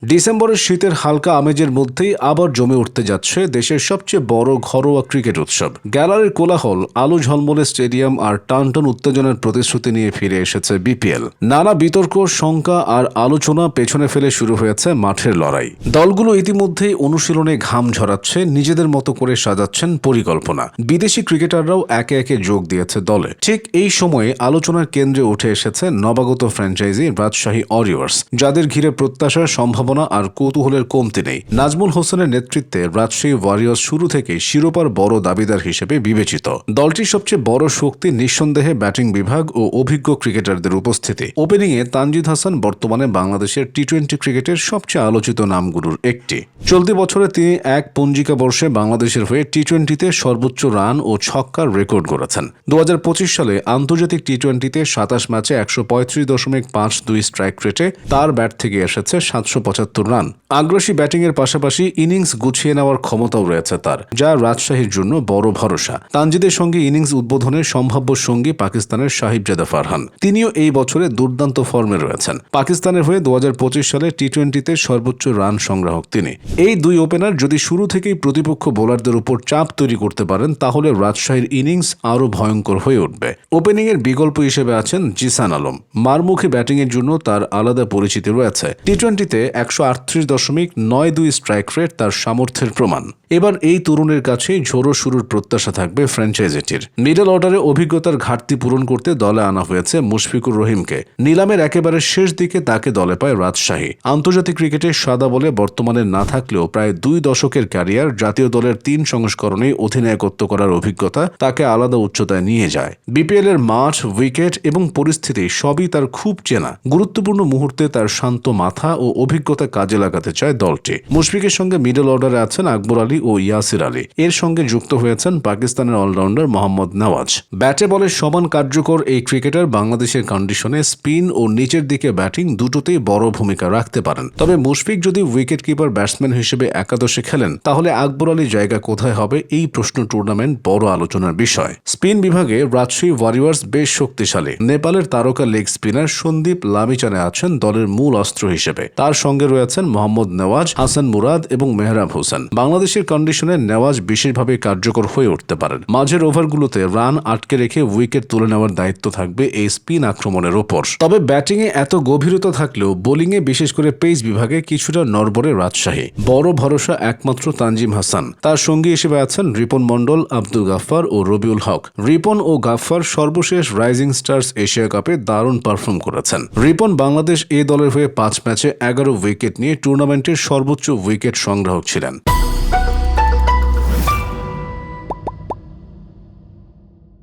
ডিসেম্বরের শীতের হালকা আমেজের মধ্যেই আবার জমে উঠতে যাচ্ছে দেশের সবচেয়ে বড় ঘরোয়া ক্রিকেট উৎসব। গ্যালারির কোলাহল, আলো ঝলমলে স্টেডিয়াম আর টানটান উত্তেজনার প্রতিশ্রুতি নিয়ে ফিরে এসেছে বিপিএল। নানা বিতর্ক, শঙ্কা আর আলোচনা পেছনে ফেলে শুরু হয়েছে মাঠের লড়াই। দলগুলো ইতিমধ্যেই অনুশীলনে ঘাম ঝরাচ্ছে, নিজেদের মতো করে সাজাচ্ছেন পরিকল্পনা। বিদেশি ক্রিকেটাররাও একে একে যোগ দিয়েছে দলে। ঠিক এই সময়ে আলোচনার কেন্দ্রে উঠে এসেছে নবাগত ফ্র্যাঞ্চাইজি রাজশাহী ওয়ারিয়র্স, যাদের ঘিরে প্রত্যাশার সম্ভাবনা আর কৌতূহলের কমতি নেই। নাজমুল হোসেনের নেতৃত্বে রাজশাহী ওয়ারিয়র্স শুরু থেকে শিরোপার বড় দাবিদার হিসেবে বিবেচিত। দলটির সবচেয়ে বড় শক্তি নিঃসন্দেহে ব্যাটিং বিভাগ ও অভিজ্ঞ ক্রিকেটারদের উপস্থিতি। ওপেনিংয়ে তানজিদ হাসান বর্তমানে বাংলাদেশের টি-20 ক্রিকেটের সবচেয়ে আলোচিত নামগুলোর একটি। চলতি বছরে তিনি এক পঞ্জিকা বর্ষে বাংলাদেশের হয়ে টি-20তে সর্বোচ্চ রান ও ছক্কার রেকর্ড গড়েছেন। 2025 সালে আন্তর্জাতিক টি-20তে 27 ম্যাচে 135.52 স্ট্রাইক রেটে তার ব্যাট থেকে এসেছে 775 রান। আগ্রাসী ব্যাটিংয়ের পাশাপাশি ইনিংস গুছিয়ে নেওয়ার ক্ষমতাও রয়েছে তার, যা রাজশাহীর জন্য বড় ভরসা। তানজিদের সঙ্গে ইনিংস উদ্বোধনের সম্ভাব্য সঙ্গী পাকিস্তানের সাহিবজাদা ফারহান। তিনিও এই বছরে দুর্দান্ত ফর্মে রয়েছেন। পাকিস্তানের হয়ে 2025 সালে টি-20তে সর্বোচ্চ রান সংগ্রাহক তিনি। এই দুই ওপেনার যদি শুরু থেকেই প্রতিপক্ষ বোলারদের উপর চাপ তৈরি করতে পারেন, তাহলে রাজশাহীর ইনিংস আরও ভয়ঙ্কর হয়ে উঠবে। ওপেনিংয়ের বিকল্প হিসেবে আছেন জিসান আলম। মারমুখী ব্যাটিংয়ের জন্য তার আলাদা পরিচিতি রয়েছে। টি-20তে 138.92 স্ট্রাইক রেট তার সামর্থ্যের প্রমাণ। এবার এই তরুণের কাছেই ঝোড়ো শুরুর প্রত্যাশা থাকবে ফ্র্যাঞ্চাইজিটির। মিডল অর্ডারে অভিজ্ঞতার ঘাটতি পূরণ করতে দলে আনা হয়েছে মুশফিকুর রহিমকে। নিলামের একেবারে শেষ দিকে তাকে দলে পায় রাজশাহী। আন্তর্জাতিক ক্রিকেটের সাদা বলে বর্তমানে না থাকলেও প্রায় 2 দশকের ক্যারিয়ার, জাতীয় দলের 3 সংস্করণে অধিনায়কত্ব করার অভিজ্ঞতা তাকে আলাদা উচ্চতায় নিয়ে যায়। বিপিএল এর মাঠ, উইকেট এবং পরিস্থিতি সবই তার খুব চেনা। গুরুত্বপূর্ণ মুহূর্তে তার শান্ত মাথা ও অভিজ্ঞতা কাজে লাগাতে চায় দলটি। মুশফিকের সঙ্গে মিডল অর্ডারে আছেন আকবর আলী ও ইয়াসির আলী। এর সঙ্গে যুক্ত হয়েছেন পাকিস্তানের অলরাউন্ডার মোহাম্মদ নওয়াজ। ব্যাটে বলে সমান কার্যকর এই ক্রিকেটার বাংলাদেশের কন্ডিশনে স্পিন ও নিচের দিকে ব্যাটিং দুটোতেই বড় ভূমিকা রাখতে পারেন। তবে মুশফিক যদি উইকেট কিপার ব্যাটসম্যান হিসেবে একাদশে খেলেন, তাহলে আকবর আলীর জায়গা কোথায় হবে, এই প্রশ্ন টুর্নামেন্ট বড় আলোচনার বিষয়। স্পিন বিভাগে রাজশাহী ওয়ারিয়র্স বেশ শক্তিশালী। নেপালের তারকা লেগ স্পিনার সন্দীপ লামিচানে আছেন দলের মূল অস্ত্র হিসেবে। তার সঙ্গে রয়েছেন মোহাম্মদ নওয়াজ, হাসান মুরাদ এবং মেহরাব হোসেন। বাংলাদেশের কন্ডিশনে নেওয়াজ বিশেষভাবে কার্যকর হয়ে উঠতে পারেন। মাঝের ওভারগুলোতে রান আটকে রেখে উইকেট তুলে নেওয়ার দায়িত্ব থাকবে এই স্পিন আক্রমণের ওপর। তবে ব্যাটিংয়ে এত গভীরতা থাকলেও বোলিংয়ে বিশেষ করে পেস বিভাগে কিছুটা নড়বড়ে রাজশাহী। বড় ভরসা একমাত্র তানজিম হাসান। তার সঙ্গী হিসেবে আছেন রিপন মণ্ডল, আব্দুল গাফফার ও রবিউল হক। রিপন ও গাফফার সর্বশেষ রাইজিং স্টার্স এশিয়া কাপে দারুণ পারফর্ম করেছেন। রিপন বাংলাদেশ এ দলের হয়ে 5 ম্যাচে 11 উইকেট নিয়ে টুর্নামেন্টের সর্বোচ্চ উইকেট সংগ্রাহক ছিলেন।